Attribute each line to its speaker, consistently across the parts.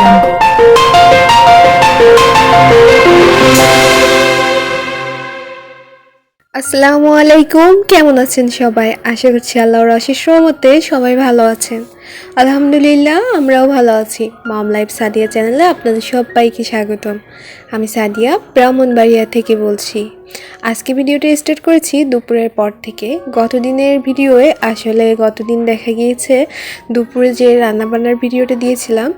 Speaker 1: Jungle.
Speaker 2: আসসালামু আলাইকুম, কেমন আছেন সবাই? আশা করছি আল্লাহর অশেষ রহমতে সবাই ভালো আছেন। আলহামদুলিল্লাহ, আমরাও ভালো আছি। মম লাইফ সাদিয়া চ্যানেলে আপনাদের সবাইকে স্বাগতম। আমি সাদিয়া ব্রাহ্মণবাড়িয়া থেকে বলছি। আজকে ভিডিওটা স্টার্ট করেছি দুপুরের পর থেকে। গতদিনের ভিডিওয়ে আসলে গতদিন দেখা গিয়েছে দুপুরে যে রান্নাবান্নার ভিডিওটা দিয়েছিলাম,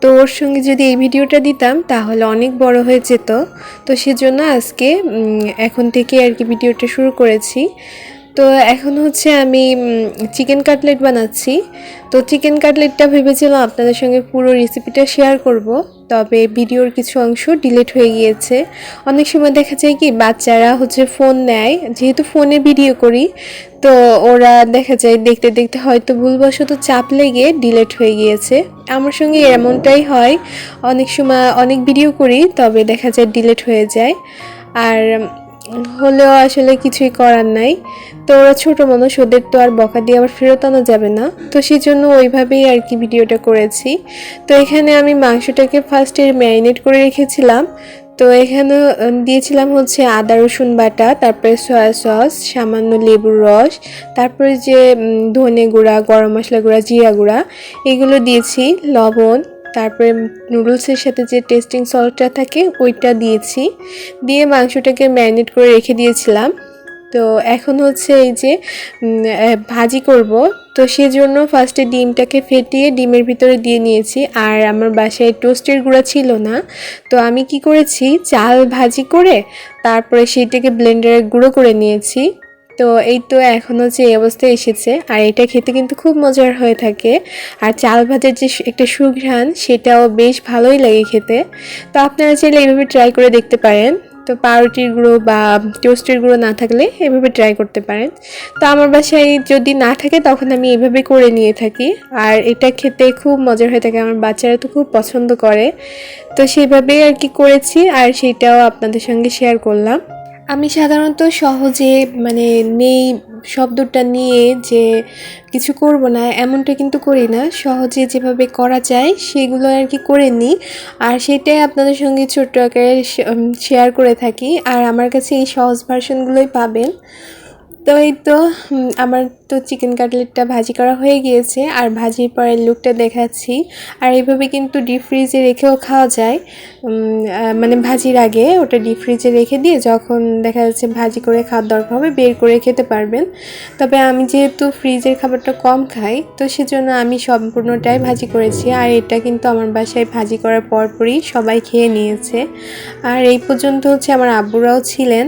Speaker 2: তো ওর সঙ্গে যদি এই ভিডিওটা দিতাম তাহলে অনেক বড় হয়ে যেত। তো সেজন্য আজকে এখন থেকে আর কি ভিডিওটা শুরু করেছি। তো এখন হচ্ছে আমি চিকেন কাটলেট বানাচ্ছি। তো চিকেন কাটলেটটা ভেবেছিলাম আপনাদের সঙ্গে পুরো রেসিপিটা শেয়ার করব, তবে ভিডিওর কিছু অংশ ডিলিট হয়ে গিয়েছে। অনেক সময় দেখা যায় কি বাচ্চারা হচ্ছে ফোন নেয়, যেহেতু ফোনে ভিডিও করি, তো ওরা দেখা যায় দেখতে দেখতে হয়তো ভুলবশত চাপ লেগে ডিলিট হয়ে গিয়েছে। আমার সঙ্গে এমনটাই হয়, অনেক সময় অনেক ভিডিও করি তবে দেখা যায় ডিলিট হয়ে যায়। আর হলেও আসলে কিছুই করার নাই। তো ওরা ছোটো মানুষ, ওদের তো আর বকা দিয়ে আবার ফেরত আনা যাবে না, তো সেই জন্য ওইভাবেই আর কি ভিডিওটা করেছি। তো এখানে আমি মাংসটাকে ফার্স্টে ম্যারিনেট করে রেখেছিলাম। তো এখানে দিয়েছিলাম হচ্ছে আদা রসুন বাটা, তারপরে সয়া সস, সামান্য লেবুর রস, তারপরে যে ধনে গুঁড়া, গরম মশলা গুঁড়া, জিরা গুঁড়া, এগুলো দিয়েছি, লবণ, তারপরে নুডলসের সাথে যে টেস্টিং সল্টটা থাকে ওইটা দিয়েছি, দিয়ে মাংসটাকে ম্যারিনেট করে রেখে দিয়েছিলাম। তো এখন হচ্ছে এই যে ভাজি করব, তো সেজন্য ফার্স্টে ডিমটাকে ফেটিয়ে ডিমের ভিতরে দিয়ে নিয়েছি। আর আমার বাসায় টোস্টের গুঁড়া ছিল না, তো আমি কি করেছি, চাল ভাজি করে তারপরে সেইটাকে ব্লেন্ডারে গুঁড়ো করে নিয়েছি। তো এই তো এখন হচ্ছে এই অবস্থায় এসেছে, আর এটা খেতে কিন্তু খুব মজার হয়ে থাকে। আর চাল ভাজার যে একটা সুঘ্রাণ, সেটাও বেশ ভালোই লাগে খেতে। তো আপনারা চাইলে এইভাবে ট্রাই করে দেখতে পারেন। তো পাউরুটির গুঁড়ো বা টোস্টের গুঁড়ো না থাকলে এভাবে ট্রাই করতে পারেন। তো আমার বাসায় যদি না থাকে তখন আমি এইভাবে করে নিয়ে থাকি, আর এটা খেতে খুব মজার হয়ে থাকে, আমার বাচ্চারা তো খুব পছন্দ করে। তো সেইভাবেই আর কি করেছি, আর সেটাও আপনাদের সঙ্গে শেয়ার করলাম। আমি সাধারণত সহজে মানে নেই শব্দটা নিয়ে যে কিছু করব না এমনটা কিন্তু করি না, সহজে যেভাবে করা যায় সেগুলো আর কি করে নিই, আর সেটাই আপনাদের সঙ্গে ছোট্ট আকারে শেয়ার করে থাকি। আর আমার কাছে এই সহজ ভার্সনগুলোই পাবেন। তো এই তো আমার তো চিকেন কাটলেটটা ভাজি করা হয়ে গিয়েছে, আর ভাজির পরের লুকটা দেখাচ্ছি। আর এইভাবে কিন্তু ডিপ ফ্রিজে রেখেও খাওয়া যায়, মানে ভাজির আগে ওটা ডিপ ফ্রিজে রেখে দিয়ে যখন দেখা যাচ্ছে ভাজি করে খাওয়ার দরকার হবে বের করে খেতে পারবেন। তবে আমি যেহেতু ফ্রিজের খাবারটা কম খাই, তো সেজন্য আমি সম্পূর্ণটাই ভাজি করেছি। আর এটা কিন্তু আমার বাসায় ভাজি করার পরপরই সবাই খেয়ে নিয়েছে। আর এই পর্যন্ত হচ্ছে আমার আব্বুরাও ছিলেন,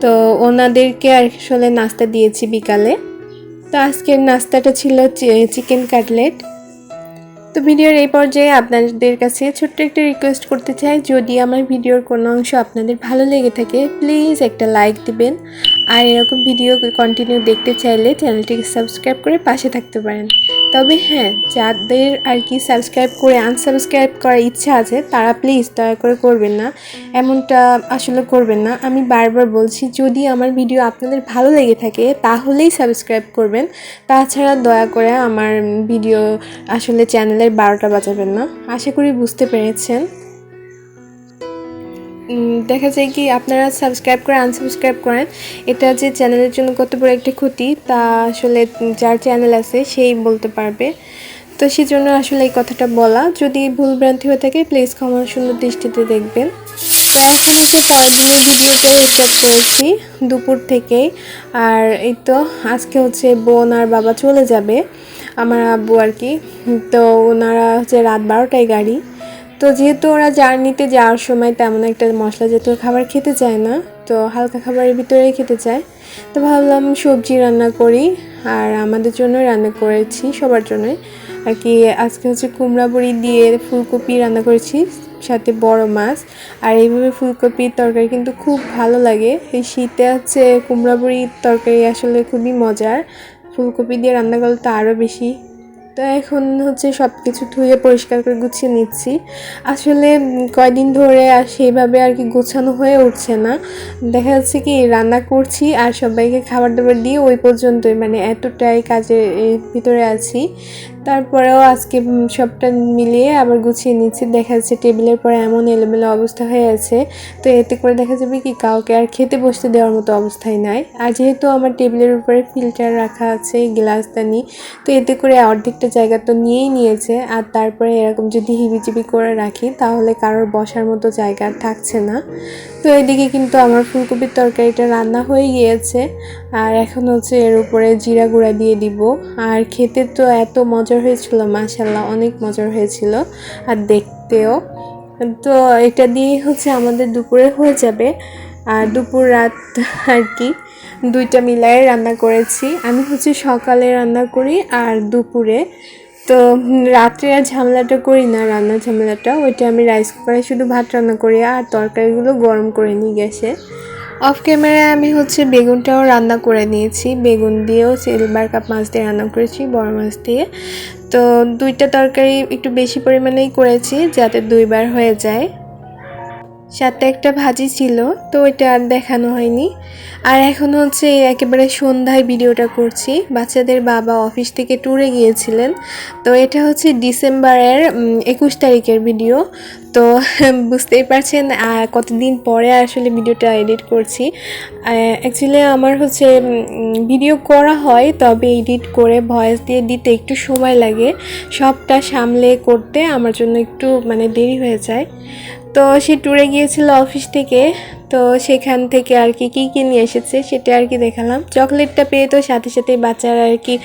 Speaker 2: তো ওনাদেরকে আসলে নাস্তা দিয়েছি বিকালে। তো আজকের নাস্তাটা ছিল চিকেন কাটলেট। তো ভিডিওর এই পর্যায়ে আপনাদের কাছে ছোট্ট একটা রিকোয়েস্ট করতে চাই, যদি আমার ভিডিওর কোনো অংশ আপনাদের ভালো লেগে থাকে প্লিজ একটা লাইক দিবেন। আর এরকম ভিডিও কন্টিনিউ দেখতে চাইলে চ্যানেলটিকে সাবস্ক্রাইব করে পাশে থাকতে পারেন। তবে হ্যাঁ, যাদের আর কি সাবস্ক্রাইব করে আনসাবস্ক্রাইব করার ইচ্ছা আছে তারা প্লিজ দয়া করে করবেন না, এমনটা আসলে করবেন না। আমি বারবার বলছি, যদি আমার ভিডিও আপনাদের ভালো লেগে থাকে তাহলেই সাবস্ক্রাইব করবেন, তাছাড়া দয়া করে আমার ভিডিও আসলে চ্যানেলের 12টা বাজাবেন না। আশা করি বুঝতে পেরেছেন। দেখা যায় কি আপনারা সাবস্ক্রাইব করে আনসাবস্ক্রাইব করেন, এটা যে চ্যানেলের জন্য কত বড় একটা ক্ষতি তা আসলে যার চ্যানেল আছে সেই বলতে পারবে। তো সেই জন্য আসলে এই কথাটা বলা, যদি ভুলভ্রান্তি হয়ে থাকে প্লিজ ক্ষমা সুন্দর দৃষ্টিতে দেখবেন। তো এখন হচ্ছে পরের দিনের ভিডিওটা স্টার্ট করেছি দুপুর থেকেই। আর এই তো আজকে হচ্ছে বোন আর বাবা চলে যাবে, আমার আব্বু আর কি। তো ওনারা হচ্ছে রাত 12টায় গাড়ি। তো যেহেতু ওরা জার্নিতে যাওয়ার সময় তেমন একটা মশলা জাতীয় খাবার খেতে চায় না, তো হালকা খাবারের ভিতরেই খেতে চায়, তো ভাবলাম সবজি রান্না করি। আর আমাদের জন্য রান্না করেছি, সবার জন্যই আর কি। আজকে হচ্ছে কুমড়া বড়ি দিয়ে ফুলকপি রান্না করেছি, সাথে বড় মাছ। আর এইভাবে ফুলকপির তরকারি কিন্তু খুব ভালো লাগে, এই শীতে হচ্ছে কুমড়া বড়ির তরকারি আসলে খুবই মজার, ফুলকপি দিয়ে রান্না করলে তো আরও বেশি। তো এখন হচ্ছে সব কিছু ধুয়ে পরিষ্কার করে গুছিয়ে নিচ্ছি। আসলে কয়দিন ধরে আর সেইভাবে আর কি গোছানো হয়ে উঠছে না, দেখা যাচ্ছে কি রান্না করছি আর সবাইকে খাবার দাবার দিয়ে ওই পর্যন্তই, মানে এতটাই কাজের ভিতরে আছি তারপরেও আজকে সবটা মিলিয়ে আবার গুছিয়ে নিচ্ছি। দেখা যাচ্ছে টেবিলের পরে এমন এলোমেলো অবস্থা হয়ে আছে, তো এতে করে দেখা যাবে কি কাউকে আর খেতে বসতে দেওয়ার মতো অবস্থায় নাই। আর যেহেতু আমার টেবিলের উপরে ফিল্টার রাখা আছে, গ্লাসদানি, তো এতে করে অর্ধেকটা জায়গা তো নিয়েই নিয়েছে। আর তারপরে এরকম যদি হিবিজিবি করে রাখি তাহলে কারোর বসার মতো জায়গা থাকছে না। তো এদিকে কিন্তু আমার ফুলকপির তরকারিটা রান্না হয়ে গিয়েছে, আর এখন হচ্ছে এর উপরে জিরা গুঁড়া দিয়ে দিব। আর খেতে তো এত মজার হয়েছিল, মাশাআল্লাহ অনেক মজার হয়েছিল, আর দেখতেও। তো এটা দিয়ে হচ্ছে আমাদের দুপুরে হয়ে যাবে। আর দুপুর রাত আর কি দুইটা মিলায়ে রান্না করেছি। আমি হচ্ছে সকালে রান্না করি আর দুপুরে। তো রাত্রে আর ঝামেলাটা করি না, রান্নার ঝামেলাটা, ওইটা আমি রাইস কুকারে শুধু ভাত রান্না করি আর তরকারিগুলো গরম করে নিই গ্যাসে। অফ ক্যামেরায় আমি হচ্ছে বেগুনটাও রান্না করে নিয়েছি, বেগুন দিয়েও সিলভার কাপ মাছ দিয়ে রান্না করেছি, বড় মাছ দিয়ে। তো দুইটা তরকারি একটু বেশি পরিমাণেই করেছি যাতে দুইবার হয়ে যায়। সাথে একটা ভাজি ছিল, তো ওইটা আর দেখানো হয়নি। আর এখন হচ্ছে একেবারে সন্ধ্যায় ভিডিওটা করছি। বাচ্চাদের বাবা অফিস থেকে ট্যুরে গিয়েছিলেন, তো এটা হচ্ছে ডিসেম্বরের 21 তারিখের ভিডিও। তো বুঝতেই পারছেন কতদিন পরে আসলে ভিডিওটা এডিট করছি। অ্যাকচুয়ালি আমার হচ্ছে ভিডিও করা হয়, তবে এডিট করে ভয়েস দিয়ে দিতে একটু সময় লাগে। সবটা সামলে করতে আমার জন্য একটু দেরি হয়ে যায়। তো সে ট্যুরে গিয়েছিল অফিস থেকে, তো সেখান থেকে আর কি কী নিয়ে এসেছে সেটা আর কি দেখালাম। চকলেটটা পেয়ে তো সাথে সাথেই বাচ্চারা আর কি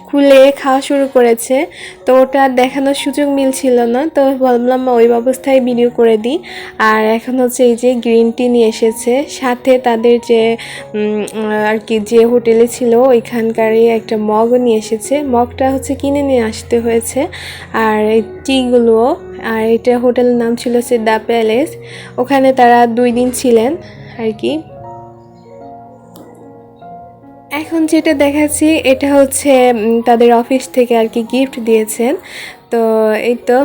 Speaker 2: খুলে খাওয়া শুরু করেছে, তো ওটা দেখানোর সুযোগ মিলছিল না, তো ভাবলাম ওই অবস্থায় ভিডিও করে দিই। আর এখন হচ্ছে এই যে গ্রিন টি নিয়ে এসেছে, সাথে তাদের যে আর কি যে হোটেলে ছিল ওইখানকারই একটা মগও নিয়ে এসেছে। মগটা হচ্ছে কিনে নিয়ে আসতে হয়েছে, আর এই টিগুলোও। আর এটা হোটেলের নাম ছিল হচ্ছে দ্য প্যালেস, ওখানে তারা 2 দিন ছিলেন আর কি। এখন যেটা দেখাচ্ছি এটা হচ্ছে তাদের অফিস থেকে আর কি গিফট দিয়েছেন। তো এই তো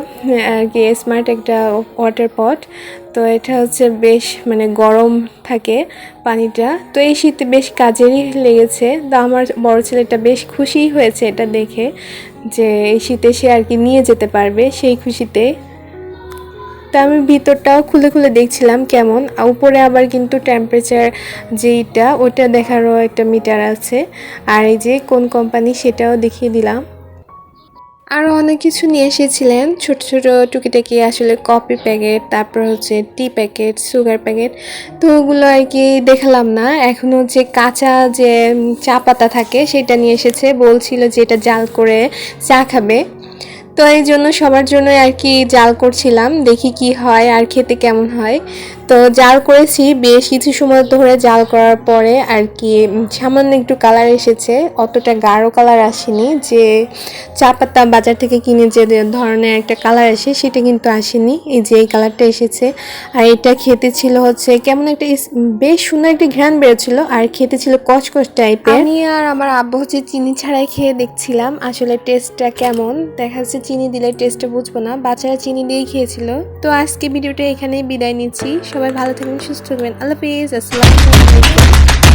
Speaker 2: আর কি স্মার্ট একটা ওয়াটার পট। তো এটা হচ্ছে বেশ গরম থাকে পানিটা, তো এই শীতে বেশ কাজেরই লেগেছে। তো আমার বড় ছেলেটা বেশ খুশি হয়েছে এটা দেখে, যে এই শীতে সে আর কি নিয়ে যেতে পারবে সেই খুশিতে। তা আমি ভিতরটাও খুলে খুলে দেখছিলাম কেমন। উপরে আবার কিন্তু টেম্পারেচার যেইটা ওটা দেখারও একটা মিটার আছে, আর এই যে কোন কোম্পানি সেটাও দেখিয়ে দিলাম। আরও অনেক কিছু নিয়ে এসেছিলেন, ছোট ছোট টুকিটাকি আসলে কফি প্যাকেট, তারপর হচ্ছে টি প্যাকেট, সুগার প্যাকেট। তো ওগুলো আর কি দেখালাম না। এখন হচ্ছে কাঁচা যে চা পাতা থাকে সেটা নিয়ে এসেছে, বলছিল যে এটা জাল করে চা খাবে। তো এই জন্য সবার জন্য আর কি জাল করছিলাম, দেখি কি হয় আর খেতে কেমন হয়। তো জাল করেছি বেশ কিছু সময় ধরে, জাল করার পরে আর কি সামান্য একটু কালার এসেছে, অতটা গাঢ় কালার আসেনি। যে চা পাতা বাজার থেকে কিনে যে ধরনের একটা কালার আসে সেটা কিন্তু আসেনি, এই যে এই কালারটা এসেছে। আর এটা খেতে ছিল হচ্ছে কেমন একটা বেশ সুন্দর একটা ঘ্রাণ বেরোচ্ছিল, আর খেতে ছিল কচকচ টাইপের। আমি আর আমার আব্বু হচ্ছে চিনি ছাড়াই খেয়ে দেখছিলাম আসলে টেস্টটা কেমন। দেখা যাচ্ছে চিনি দিলে টেস্টটা বুঝবো না, বাচ্চারা চিনি দিয়েই খেয়েছিল। তো আজকে ভিডিওটা এখানেই বিদায় নিচ্ছি, সবাই ভালো থাকবেন, সুস্থ থাকবেন, আল্লাহ হাফেজ, আসসালামু আলাইকুম।